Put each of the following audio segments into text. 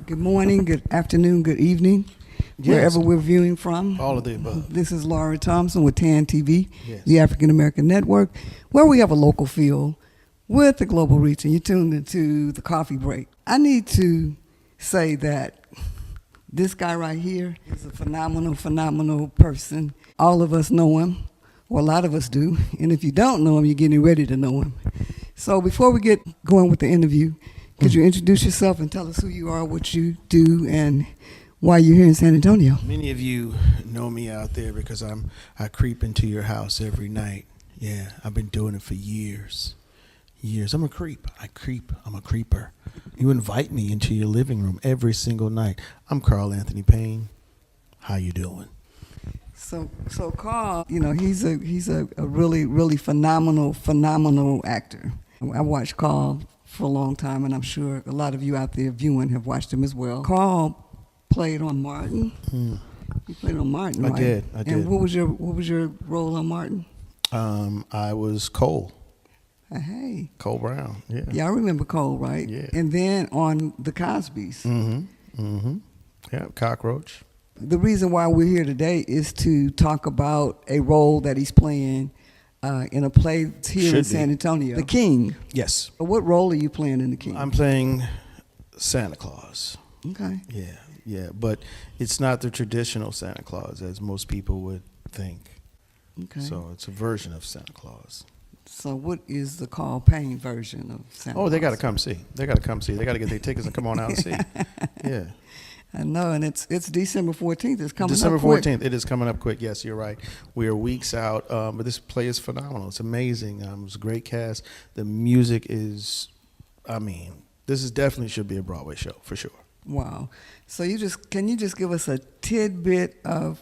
Good morning, good afternoon, good evening, wherever we're viewing from. All of the above. This is Laura Thompson with TAN TV, Yes. the African American Network, where we have a local feel with the global reach, and you're tuned into the coffee break. I need to say that this guy right here is a phenomenal person. All of us know him, or a lot of us do, and if you don't know him, you're getting ready to know him. So before we get going with the interview, could you introduce yourself and tell us who you are, what you do, and why you're here in San Antonio? Many of you know me out there because I creep into your house every night. Yeah, I've been doing it for years. I'm a creep. I'm a creeper. You invite me into your living room every single night. I'm Carl Anthony Payne. How you doing? So Carl, he's a really phenomenal actor. I watched Carl for a long time, and I'm sure a lot of you out there viewing have watched him as well. Carl played on Martin. You played on Martin, right? I did. And what was your role on Martin? I was Cole. Hey. Cole Brown. Yeah. Yeah, I remember Cole, right? Yeah. And then on The Cosbys. Yeah, Cockroach. The reason why we're here today is to talk about a role that he's playing in a play here in San Antonio. The King. Yes. What role are you playing in The King? I'm playing Santa Claus. Okay. Yeah, but it's not the traditional Santa Claus as most people would think. Okay. So it's a version of Santa Claus. So what is the Carl Payne version of Santa Claus? Oh, they got to come see. They got to get their tickets and come on out and see. Yeah. I know, and it's December 14th. It's coming December up quick. 14th. It is coming up quick. Yes, you're right. We are weeks out, but this play is phenomenal. It's amazing. It's a great cast. The music is, this definitely should be a Broadway show for sure. Wow. So can you just give us a tidbit of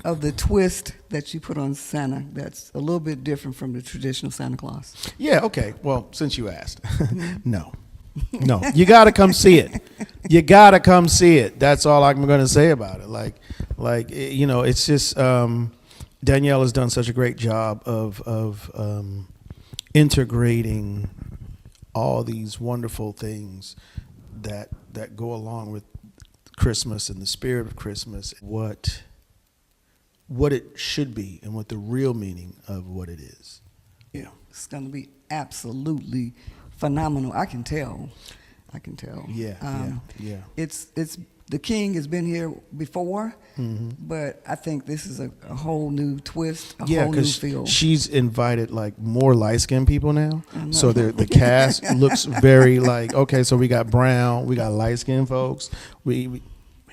the twist that you put on Santa that's a little bit different from the traditional Santa Claus? Yeah, okay. Well, since you asked. No, you got to come see it. You got to come see it. That's all I'm going to say about it. It's just Danielle has done such a great job of integrating all these wonderful things that go along with Christmas and the spirit of Christmas, what it should be and what the real meaning of what it is. Yeah. It's going to be absolutely phenomenal. I can tell. Yeah. It's The King has been here before, but I think this is a whole new twist, a whole new feel. She's invited like more light-skinned people now, so the cast looks very like, okay, so we got brown, we got light-skinned folks, we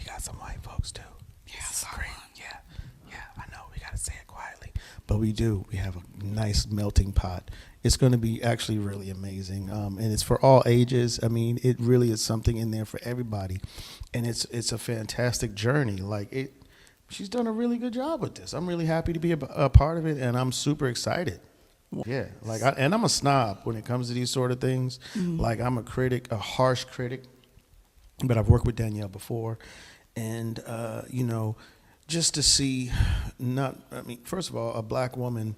got some white folks too. Yeah, sorry. Yeah, I know we got to say it quietly, but we do. We have a nice melting pot. It's going to be actually really amazing, and it's for all ages. It really is something in there for everybody, and it's a fantastic journey. She's done a really good job with this. I'm really happy to be a part of it, and I'm super excited. Yeah, and I'm a snob when it comes to these sort of things. I'm a critic, a harsh critic, but I've worked with Danielle before, and just to see, first of all, a black woman.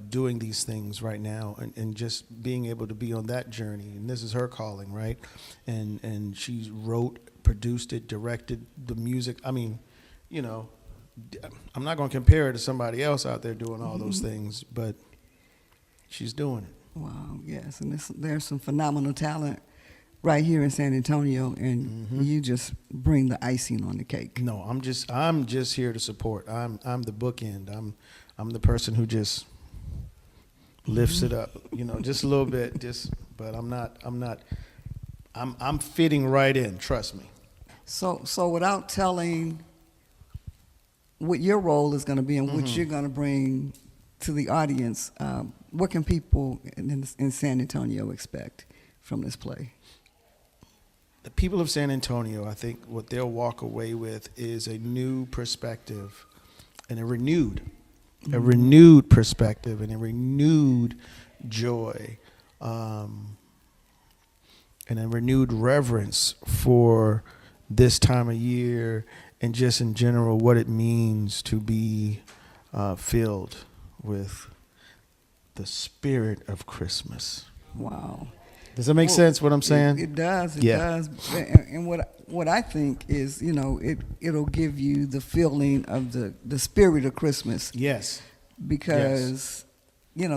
Doing these things right now and just being able to be on that journey. And this is her calling, right? And she wrote, produced it, directed the music. I'm not going to compare her to somebody else out there doing all those things, but she's doing it. Wow, yes. And there's some phenomenal talent right here in San Antonio, and you just bring the icing on the cake. No, I'm just here to support. I'm the bookend. I'm the person who just lifts it up, just a little bit. But I'm fitting right in. Trust me. So without telling what your role is going to be and what you're going to bring to the audience, what can people in San Antonio expect from this play? The people of San Antonio, I think what they'll walk away with is a new perspective and a renewed perspective and a renewed joy, and a renewed reverence for this time of year and just in general what it means to be filled with the spirit of Christmas. Wow. Does that make sense? What I'm saying? It does. It Yeah. does. And what I think is, it'll give you the feeling of the spirit of Christmas, Yes. because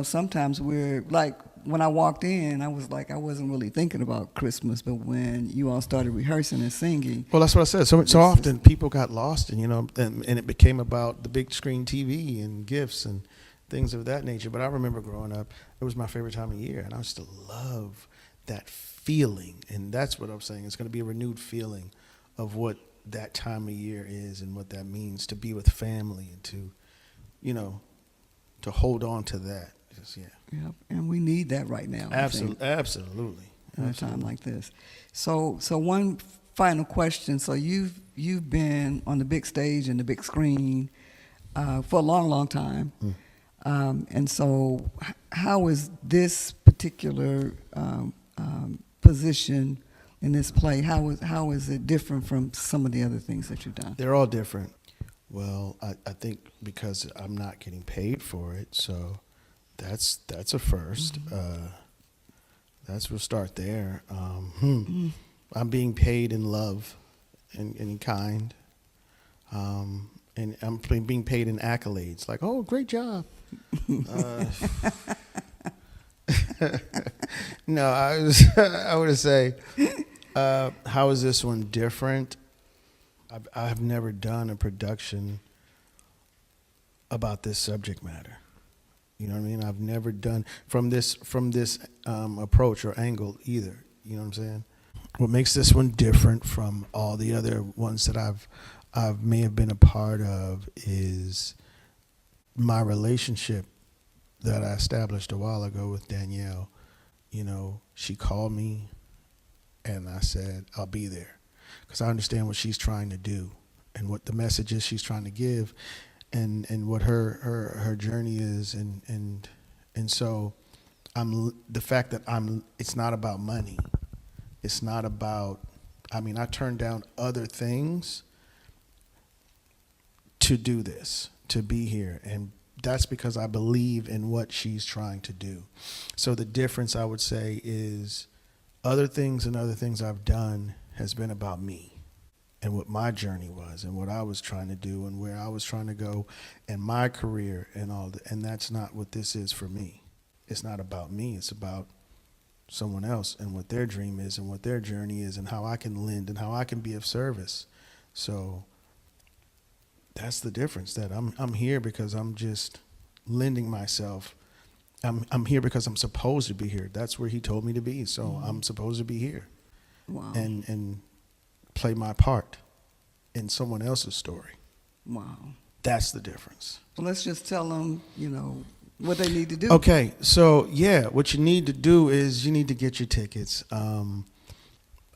sometimes we're like, when I walked in, I was like, I wasn't really thinking about Christmas, but when you all started rehearsing and singing, Well, that's what I said. So often people got lost, and it became about the big screen TV and gifts and things of that nature. But I remember growing up, it was my favorite time of year, and I used to love that feeling. And that's what I'm saying. It's going to be a renewed feeling of what that time of year is and what that means to be with family and to hold on to that. Just, yeah. Yep, and we need that right now. I think, Absolutely. in a time like this. So one final question. So you've been on the big stage and the big screen for a long, long time. And so how is this particular position in this play, how is it different from some of the other things that you've done? They're all different. Well, I think because I'm not getting paid for it, so that's a first. We'll start there. I'm being paid in love and in kind, and I'm being paid in accolades, like, oh, great job. No, I would say, how is this one different? I've never done a production about this subject matter. You know what I mean? I've never done from this approach or angle either. You know what I'm saying? What makes this one different from all the other ones that I've may have been a part of is my relationship that I established a while ago with Danielle. She called me, and I said, I'll be there, because I understand what she's trying to do and what the messages she's trying to give, and what her journey is, and so the fact that it's not about money. It's not about, I turned down other things to do this, to be here, and that's because I believe in what she's trying to do. So the difference, I would say, is other things I've done has been about me and what my journey was and what I was trying to do and where I was trying to go and my career and all that. And that's not what this is for me. It's not about me. It's about someone else and what their dream is and what their journey is and how I can lend and how I can be of service. So that's the difference, that I'm here because I'm just lending myself. I'm here because I'm supposed to be here. That's where he told me to be. So I'm supposed to be here. Wow. And play my part in someone else's story. Wow. That's the difference. Well, let's just tell them, what they need to do. Okay, so yeah, what you need to do is you need to get your tickets. I'm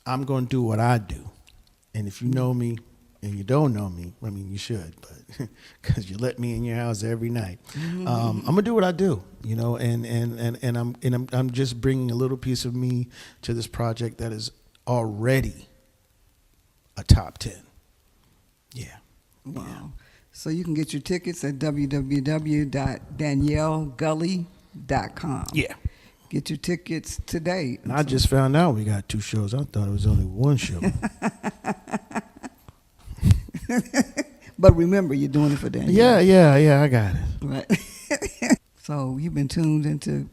going to do what I do. And if you know me and you don't know me, you should, but because you let me in your house every night. I'm going to do what I do, and I'm just bringing a little piece of me to this project that is already a top 10. Yeah. Wow. Yeah. So you can get your tickets at www.daniellegully.com. Yeah. Get your tickets today. And I just found out we got 2 shows. I thought it was only 1 show. But remember, you're doing it for Danielle. Yeah, I got it. Right. So you've been tuned into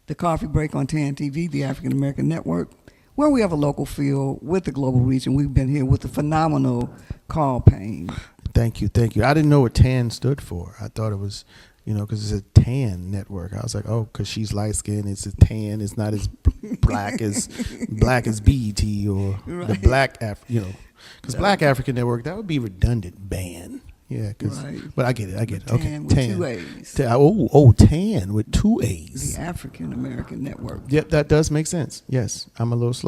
the Coffee Break on TAN TV, the African American Network, where we have a local feel with the global reach, and we've been here with the phenomenal Carl Payne. Thank you. I didn't know what TAN stood for. I thought it was, because it's a TAN network. I was like, oh, because she's light skinned, it's a TAN. It's not as black as BET or Right. the black, because Black African Network, that would be redundant. Ban. Yeah, Right. But I get it. Okay, TAN with 2 A's. TAN with 2 A's. The African American Network. Yep, that does make sense. Yes, I'm a little slow.